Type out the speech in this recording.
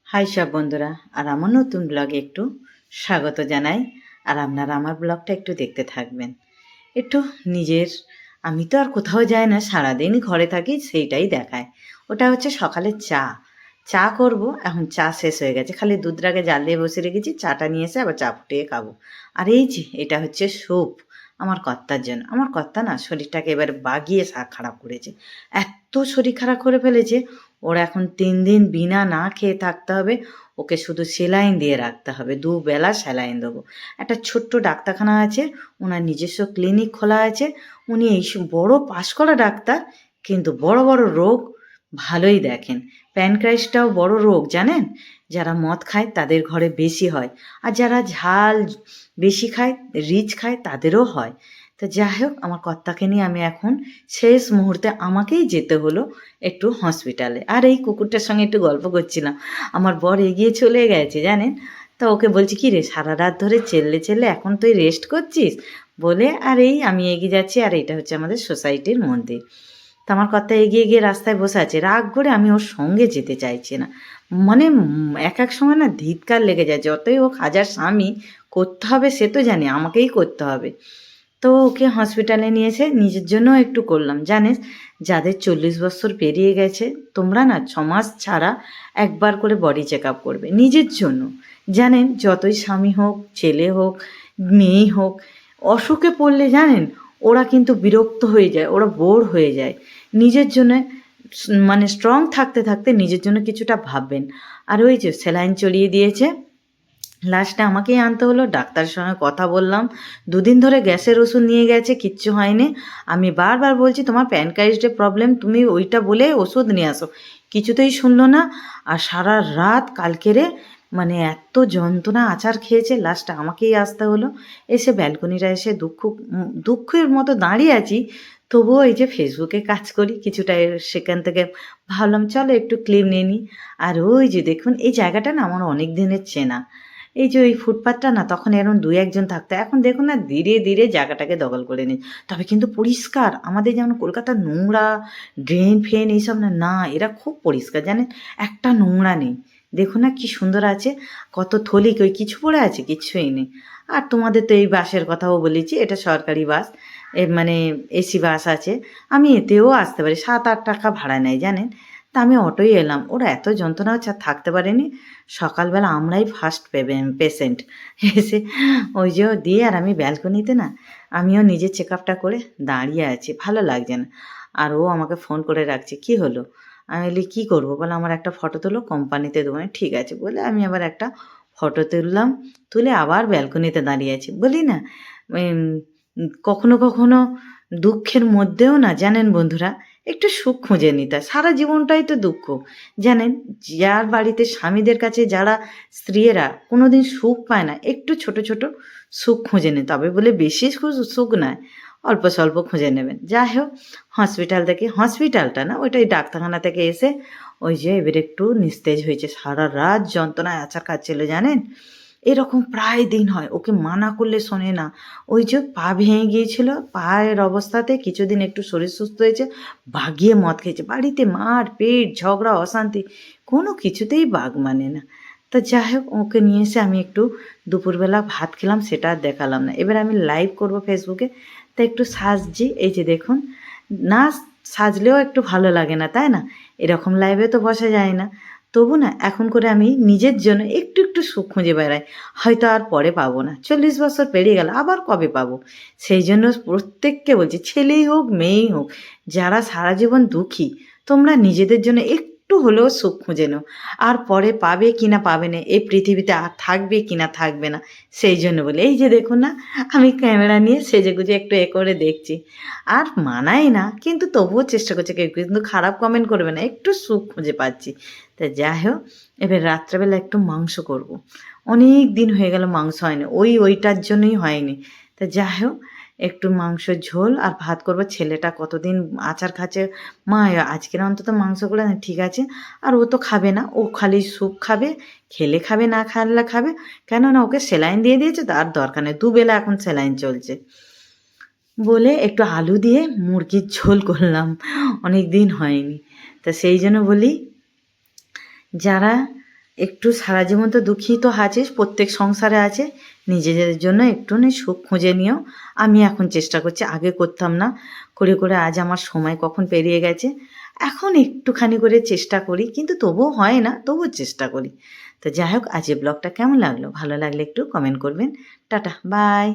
High সব বন্ধুরা, আর আমার নতুন ব্লগে একটু স্বাগত জানাই। আর আপনারা আমার ব্লগটা একটু দেখতে থাকবেন। একটু নিজের, আমি তো আর কোথাও যাই না, সারাদিন ঘরে থাকি, সেইটাই দেখায়। ওটা হচ্ছে সকালে চা চা করব। এখন চা শেষ হয়ে গেছে, খালি দুধটাকে জাল দিয়ে বসে রেখেছি, চাটা নিয়ে এসে আবার চা ফুটিয়ে খাবো। আর এই যে এটা হচ্ছে স্যুপ আমার কর্তার জন্য। আমার কর্তা না শরীরটাকে এবার বাগিয়ে খারাপ করেছে, এত শরীর খারাপ করে ফেলেছে। ওর এখন 3 দিন বিনা না খেয়ে থাকতে হবে, ওকে শুধু সেলাইন দিয়ে রাখতে হবে, 2 বেলা সেলাইন দেবো। একটা ছোট্ট ডাক্তারখানা আছে, ওনার নিজস্ব ক্লিনিক খোলা আছে। উনি এই বড় পাশ করা ডাক্তার, কিন্তু বড় বড় রোগ ভালোই দেখেন। প্যানক্রাইসটাও বড় রোগ জানেন, যারা মদ খায় তাদের ঘরে বেশি হয়, আর যারা ঝাল বেশি খায়, রিচ খায়, তাদেরও হয়। তো যাই হোক, আমার কর্তাকে নিয়ে আমি এখন শেষ মুহূর্তে আমাকেই যেতে হলো একটু হসপিটালে। আর এই কুকুরটার সঙ্গে একটু গল্প করছিলাম, আমার বর এগিয়ে চলে গেছে জানেন। তা ওকে বলছি, কি রে সারা রাত ধরে চেল্লে চেল্লে এখন তুই রেস্ট করছিস বলে। আর এই আমি এগিয়ে যাচ্ছি, আর এটা হচ্ছে আমাদের সোসাইটির মন্দির। তা আমার কর্তা এগিয়ে গিয়ে রাস্তায় বসে আছে, রাগ করে আমি ওর সঙ্গে যেতে চাইছি না। মানে এক এক সময় না ধিক্কার লেগে যায়, যতই হোক হাজার স্বামী, করতে হবে সে তো জানি, আমাকেই করতে হবে। তো ওকে হসপিটালে নিয়েছে, নিজের জন্যও একটু করলাম। জানিস, যাদের 40 বছর পেরিয়ে গেছে, তোমরা না 6 মাস ছাড়া একবার করে বডি চেক আপ করবে নিজের জন্য। জানেন, যতই স্বামী হোক, ছেলে হোক, মেয়ে হোক, অসুখে পড়লে জানেন ওরা কিন্তু বিরক্ত হয়ে যায়, ওরা বোর হয়ে যায়। নিজের জন্য মানে স্ট্রং থাকতে থাকতে নিজের জন্য কিছুটা ভাববেন। আর ওই যে স্যালাইন চড়িয়ে দিয়েছে, লাস্টে আমাকেই আনতে হলো। ডাক্তারের সঙ্গে কথা বললাম, 2 দিন ধরে গ্যাসের ওষুধ নিয়ে গেছে, কিচ্ছু হয়নি। আমি বারবার বলছি তোমার প্যানক্রাইটিসের প্রবলেম, তুমি ওইটা বলে ওষুধ নিয়ে আসো, কিছুতেই শুনলো না। আর সারা রাত কালকেরে মানে এত যন্ত্রণা আচার খেয়েছে, লাস্টে আমাকেই আসতে হলো। এসে ব্যালকনিটা এসে দুঃখের মতো দাঁড়িয়ে আছি। তবুও এই যে ফেসবুকে কাজ করি কিছুটা, সেখান থেকে ভাবলাম চলো একটু ক্লিপ নিয়ে নিই। আর ওই যে দেখুন, এই জায়গাটা না আমার অনেক দিনের চেনা। এই যে ওই ফুটপাথটা না, তখন এরকম 2-1 জন থাকতো, এখন দেখুন না ধীরে ধীরে জায়গাটাকে দখল করে নিই। তবে কিন্তু পরিষ্কার, আমাদের যেমন কলকাতার নোংরা ড্রেন ফ্রেন এইসব না, না এরা খুব পরিষ্কার জানেন, একটা নোংরা নেই। দেখুন না কি সুন্দর আছে, কত থলি, কই কিছু পড়ে আছে, কিচ্ছুই নেই। আর তোমাদের তো এই বাসের কথাও বলেছি, এটা সরকারি বাস, মানে এসি বাস আছে। আমি এতেও আসতে পারি, 7-8 টাকা ভাড়া নেয় জানেন। তা আমি অটোই এলাম, ওরা এত যন্ত্রণা হচ্ছে, আর থাকতে পারেনি। সকালবেলা আমরাই ফার্স্ট পেশেন্ট এসে ওই যে দিয়ে, আর আমি ব্যালকনিতে না আমিও নিজের চেক আপটা করে দাঁড়িয়ে আছি, ভালো লাগছে না। আর ও আমাকে ফোন করে রাখছে, কি হলো? আমি বলি কী করবো বলে, আমার একটা ফটো তোলো, কোম্পানিতে দেবো। ঠিক আছে বলে আমি আবার একটা ফটো তুললাম, তুলে আবার ব্যালকনিতে দাঁড়িয়ে আছি। বলি না কখনো কখনো দুঃখের মধ্যেও না জানেন বন্ধুরা, একটু সুখ খুঁজে নিতে হয়। সারা জীবনটাই তো দুঃখ জানেন। যার বাড়িতে স্বামীদের কাছে যারা স্ত্রীরা কোনো দিন সুখ পায় না, একটু ছোট ছোট সুখ খুঁজে নেয়, তবে বলে বেশি সুখ নয়, অল্প স্বল্প খুঁজে নেবেন। যাই হোক, হসপিটালটা না, ওইটাই ডাক্তারখানা থেকে এসে ওই যে এবার একটু নিস্তেজ হয়েছে। সারা রাত যন্ত্রণায় আছাড় খাচ্ছিল জানেন। এরকম প্রায় দিন হয়, ওকে মানা করলে শোনে না। ওই যে পা ভেঙে গিয়েছিল, পায়ের অবস্থাতে কিছুদিন একটু শরীর সুস্থ হয়েছে, বাগিয়ে মদ খেয়েছে, বাড়িতে মার পেট ঝগড়া অশান্তি, কোনো কিছুতেই বাগ মানে না। তা যাই হোক, ওকে নিয়ে এসে আমি একটু দুপুরবেলা ভাত খেলাম, সেটা আর দেখালাম না। এবার আমি লাইভ করব ফেসবুকে, তা একটু সাজছি। এই যে দেখুন, না সাজলেও একটু ভালো লাগে না তাই না, এরকম লাইভে তো বসা যায় না। তবু না এখন করে আমি নিজের জন্য একটু একটু সুখ খুঁজে বেড়াই। হয়তো আর পরে পাবো না, 40 বছর পেরিয়ে গেল, আবার কবে পাবো? সেই জন্য প্রত্যেককে বলছি, ছেলেই হোক মেয়েই হোক, যারা সারা জীবন দুঃখী, তোমরা নিজেদের জন্য একটু হলেও সুখ খুঁজে নাও। আর পরে পাবে কি না পাবে না, এই পৃথিবীতে আর থাকবে কি না থাকবে না, সেই জন্য বলি। এই যে দেখুন না, আমি ক্যামেরা নিয়ে সেজেগুজে একটু করে দেখছি। আর মানাই না, কিন্তু তবুও চেষ্টা করছি, কেউ কিন্তু খারাপ কমেন্ট করবে না, একটু সুখ খুঁজে পাচ্ছি। তা যাই হোক, এবার রাত্রেবেলা একটু মাংস করব। অনেক দিন হয়ে গেল মাংস হয়নি, ওইটার জন্যই হয়নি। তা যাই হোক, একটু মাংস ঝোল আর ভাত করব। ছেলেটা কতদিন আচার খাচ্ছে, মা আজকের অন্তত মাংস করে না, ঠিক আছে। আর ও তো খাবে না, ও খালি স্যুপ খাবে, খেলে খাবে না খালে খাবে, কেননা ওকে সেলাইন দিয়ে দিয়েছে, তার দরকার নেই, 2 বেলা এখন সেলাইন চলছে বলে। একটু আলু দিয়ে মুরগির ঝোল করলাম, অনেক দিন হয়নি। তা সেই জন্য বলি, যারা একটু সারা জীবন তো দুঃখী তো আছিস, প্রত্যেক সংসারে আছে, নিজেদের জন্য একটুখানি সুখ খুঁজে নিও। আমি এখন চেষ্টা করছি, আগে করতাম না, করে করে আজ আমার সময় কখন পেরিয়ে গেছে। এখন একটুখানি করে চেষ্টা করি, কিন্তু তবুও হয় না, তবুও চেষ্টা করি। তো যাই হোক, আজকের ব্লগটা কেমন লাগলো? ভালো লাগলে একটু কমেন্ট করবেন। Tata, by.